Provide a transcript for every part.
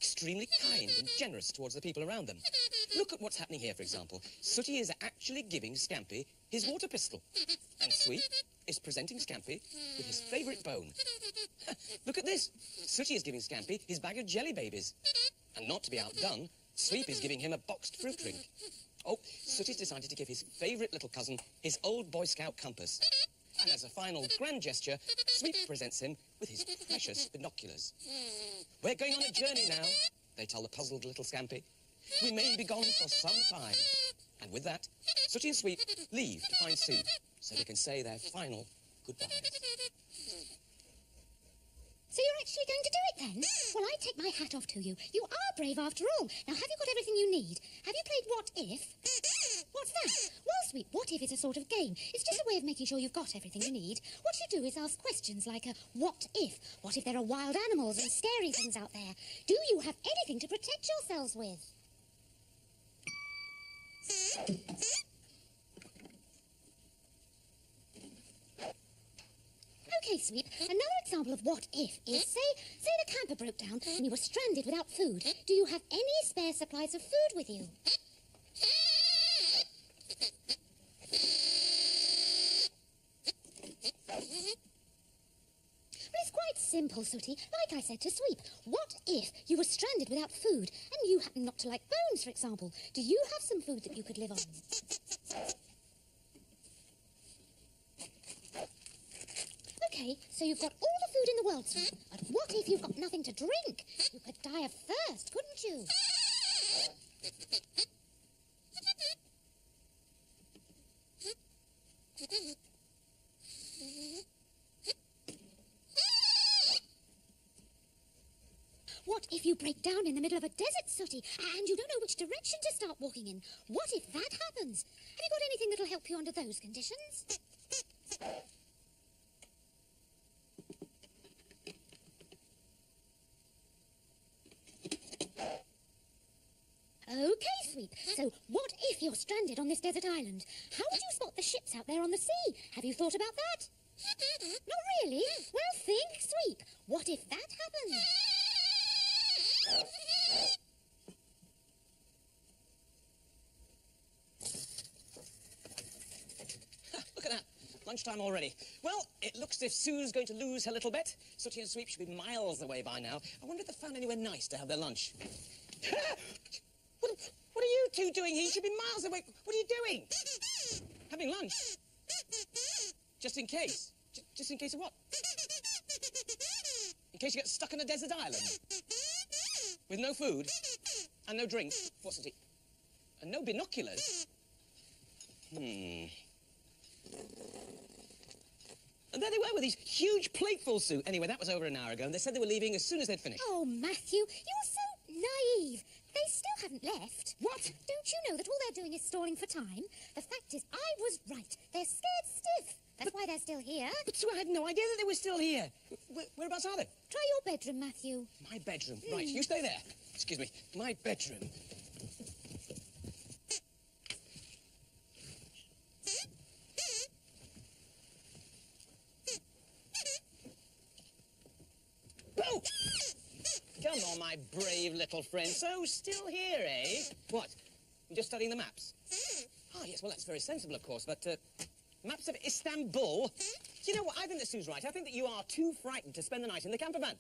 extremely kind and generous towards the people around them. Look at what's happening here, for example. Sooty is actually giving Scampy his water pistol. And Sweep is presenting Scampy with his favourite bone. Look at this. Sooty is giving Scampy his bag of jelly babies. And not to be outdone, Sweep is giving him a boxed fruit drink. Oh, Sooty's decided to give his favourite little cousin his old Boy Scout compass. And as a final grand gesture, Sweep presents him with his precious binoculars. We're going on a journey now, they tell the puzzled little Scampy. We may be gone for some time. And with that, Sooty and Sweep leave to find Sue, so they can say their final goodbyes. So you're actually going to do it then? Well, I take my hat off to you. You are brave after all. Now, have you got everything you need? Have you played What If? What's that? Well, Sweep, What If is a sort of game. It's just a way of making sure you've got everything you need. What you do is ask questions like what if? What if there are wild animals and scary things out there? Do you have anything to protect yourselves with? Okay, Sweep, another example of what if is, say the camper broke down and you were stranded without food. Do you have any spare supplies of food with you? Well, it's quite simple, Sooty. Like I said to Sweep, what if you were stranded without food and you happen not to like bones, for example? Do you have some food that you could live on? Okay, so you've got all the food in the world, Sweep, but what if you've got nothing to drink? You could die of thirst, couldn't you? What if you break down in the middle of a desert, Sooty, and you don't know which direction to start walking in? What if that happens? Have you got anything that'll help you under those conditions? Okay, Sweep. So, what if you're stranded on this desert island? How would you spot the ships out there on the sea? Have you thought about that? Not really? Well, think, Sweep. What if that happens? Look at that. Lunchtime already. Well, it looks as if Sue's going to lose her little bet. Sooty and Sweep should be miles away by now. I wonder if they found anywhere nice to have their lunch. What are you two doing here? You should be miles away. What are you doing? Having lunch? Just in case? Just in case of what? In case you get stuck on a desert island? With no food? And no drink? What's it? And no binoculars? And there they were with these huge platefuls, Sue. Anyway, that was over an hour ago, and they said they were leaving as soon as they'd finished. Oh, Matthew, you're so naive. They still haven't left. What? Don't you know that all they're doing is stalling for time? The fact is, I was right. They're scared stiff. That's why they're still here. But Sue, I had no idea that they were still here. Whereabouts are they? Try your bedroom, Matthew. My bedroom. Right, you stay there. Excuse me. My bedroom. Oh! Come on, my brave little friend. So, still here, eh? What? You're just studying the maps? Ah, yes, well, that's very sensible, of course, but, maps of Istanbul? Do you know what? I think that Sue's right. I think that you are too frightened to spend the night in the camper van.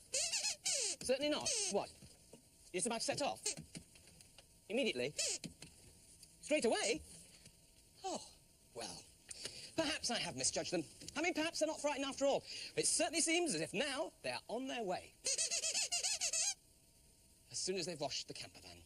Certainly not. What? You're just about to set off? Immediately? Straight away? Oh, well, perhaps I have misjudged them. I mean, perhaps they're not frightened after all. It certainly seems as if now they're on their way. As soon as they've washed the camper van.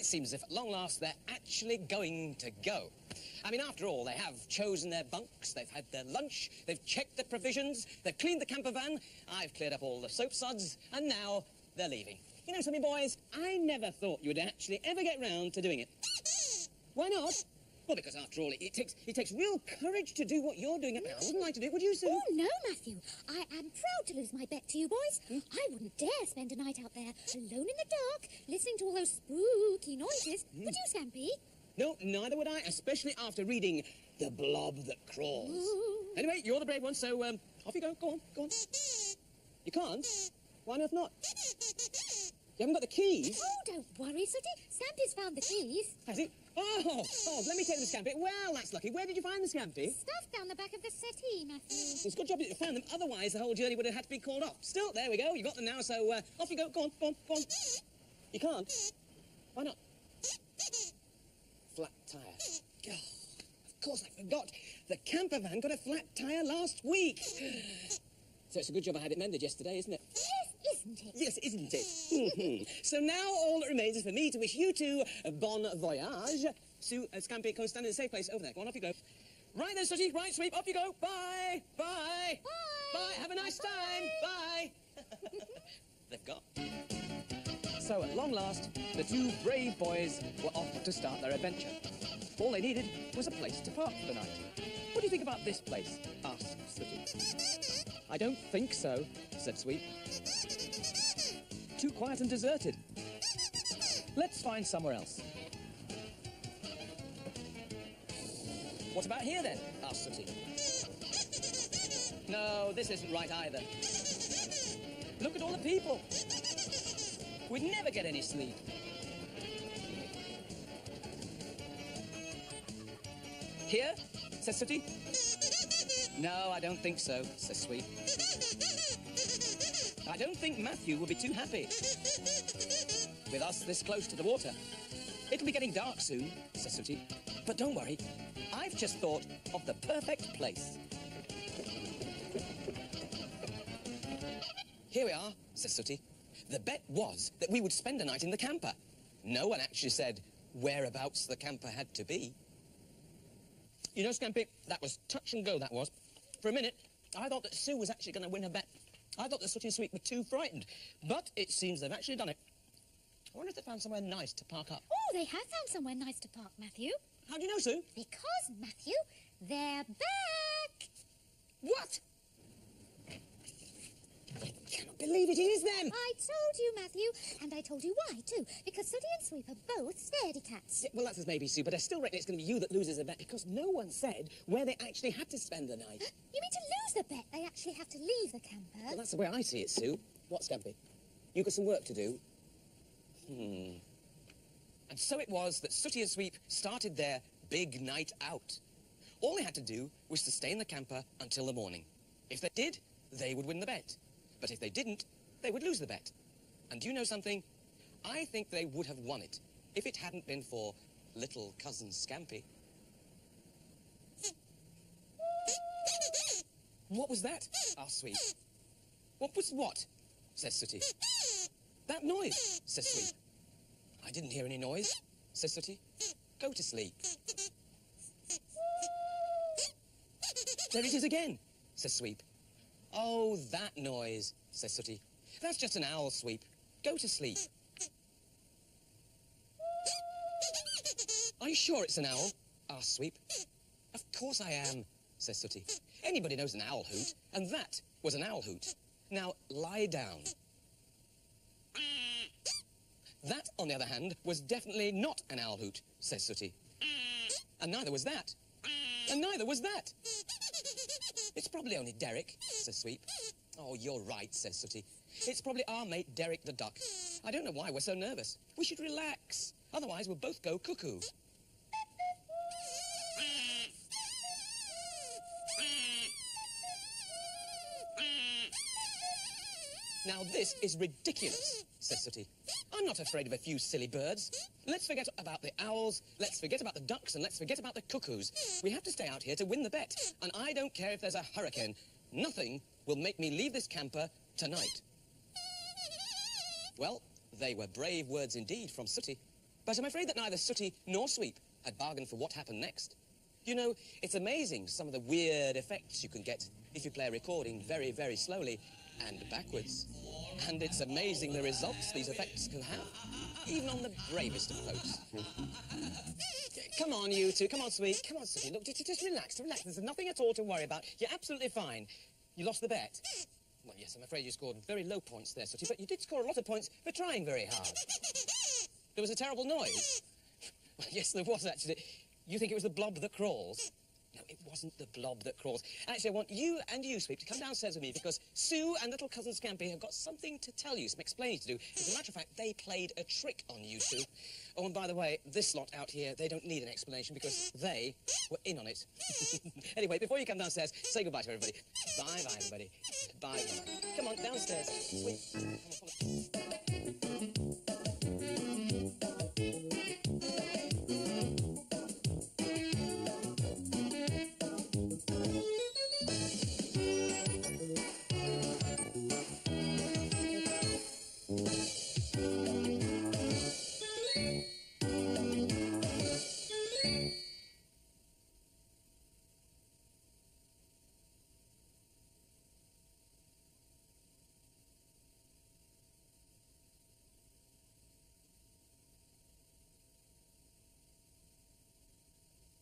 it seems as if at long last they're actually going to go. I mean, after all, they have chosen their bunks, they've had their lunch, they've checked the provisions, they've cleaned the camper van, I've cleared up all the soap suds, and now they're leaving. You know something, boys? I never thought you would actually ever get round to doing it. Why not? Well, because after all, it takes real courage to do what you're doing. I wouldn't like to do it, would you, Sue? Oh, no, Matthew. I am proud to lose my bet to you boys. I wouldn't dare spend a night out there alone in the dark, listening to all those spooky noises. Would you, Scampy? No, neither would I, especially after reading The Blob That Crawls. Ooh. Anyway, you're the brave one, so off you go. Go on, go on. You can't? Why on earth not? You haven't got the keys? Oh, don't worry, Sooty. Scampy's found the keys. Has he? Oh, let me take the Scampy. Well, that's lucky. Where did you find the Scampy? Stuffed down the back of the settee, Matthew. It's a good job that you found them, otherwise the whole journey would have had to be called off. Still, there we go. You got them now, so off you go. Go on, go on, go on. You can't? Why not? Flat tyre. Oh, of course I forgot. The camper van got a flat tyre last week. So it's a good job I had it mended yesterday, isn't it? Yes, isn't it? Yes, isn't it? So now all that remains is for me to wish you two a bon voyage. Sue, Scampy, come stand in a safe place over there. Go on, off you go. Right then, Sooty, right, Sweep, off you go. Bye, bye. Bye. Bye, have a nice time. Bye. They've got. So at long last, the two brave boys were off to start their adventure. All they needed was a place to park for the night. What do you think about this place? Asked Sooty. I don't think so, said Sweep. Too quiet and deserted. Let's find somewhere else. What about here then? Asked Sooty. No, this isn't right either. Look at all the people. We'd never get any sleep. Here? Says Sooty. No, I don't think so, says Sweep. I don't think Matthew will be too happy with us this close to the water. It'll be getting dark soon, says Sooty. But don't worry, I've just thought of the perfect place. Here we are, says Sooty. The bet was that we would spend a night in the camper. No one actually said whereabouts the camper had to be. You know, Scampy, that was touch and go, that was. For a minute, I thought that Sue was actually going to win her bet. I thought that Sooty and Sweep were too frightened. But it seems they've actually done it. I wonder if they found somewhere nice to park up. Oh, they have found somewhere nice to park, Matthew. How do you know, Sue? Because, Matthew, they're back. What? I cannot believe it is them. I told you, Matthew, and I told you why, too. Because Sooty and Sweep are both scaredy cats. Yeah, well, that's as maybe, Sue, but I still reckon it's going to be you that loses the bet because no one said where they actually had to spend the night. You mean to lose the bet? They actually have to leave the camper? Well, that's the way I see it, Sue. What, Scampy? You got some work to do? And so it was that Sooty and Sweep started their big night out. All they had to do was to stay in the camper until the morning. If they did, they would win the bet. But if they didn't, they would lose the bet. And do you know something? I think they would have won it if it hadn't been for little cousin Scampy. What was that? Asked Sweep. What was what? Says Sooty. That noise, says Sweep. I didn't hear any noise, says Sooty. Go to sleep. There it is again, says Sweep. Oh, that noise, says Sooty. That's just an owl, Sweep. Go to sleep. Are you sure it's an owl? Asked Sweep. Of course I am, says Sooty. Anybody knows an owl hoot, and that was an owl hoot. Now, lie down. That, on the other hand, was definitely not an owl hoot, says Sooty. And neither was that. And neither was that. It's probably only Derek, says Sweep. Oh, you're right, says Sooty. It's probably our mate Derek the duck. I don't know why we're so nervous. We should relax. Otherwise, we'll both go cuckoo. Now, this is ridiculous, says Sooty. I'm not afraid of a few silly birds. Let's forget about the owls, let's forget about the ducks, and let's forget about the cuckoos. We have to stay out here to win the bet. And I don't care if there's a hurricane. Nothing will make me leave this camper tonight. Well, they were brave words indeed from Sooty. But I'm afraid that neither Sooty nor Sweep had bargained for what happened next. You know, it's amazing some of the weird effects you can get if you play a recording very, very slowly and backwards. And it's amazing the results these effects can have, even on the bravest of folks. Come on, you two. Come on, Sweet. Come on, Sooty. Look, just relax, relax. There's nothing at all to worry about. You're absolutely fine. You lost the bet. Well, yes, I'm afraid you scored very low points there, Sooty, but you did score a lot of points for trying very hard. There was a terrible noise. Well, yes, there was, actually. You think it was the blob that crawls? No, it wasn't the blob that crawls. Actually, I want you and you, Sweep, to come downstairs with me because Sue and little cousin Scampy have got something to tell you, some explaining to do. As a matter of fact, they played a trick on you two. Oh, and by the way, this lot out here, they don't need an explanation because they were in on it. Anyway, before you come downstairs, say goodbye to everybody. Bye-bye, everybody. Bye-bye. Come on, downstairs. Sweep. Come on, follow.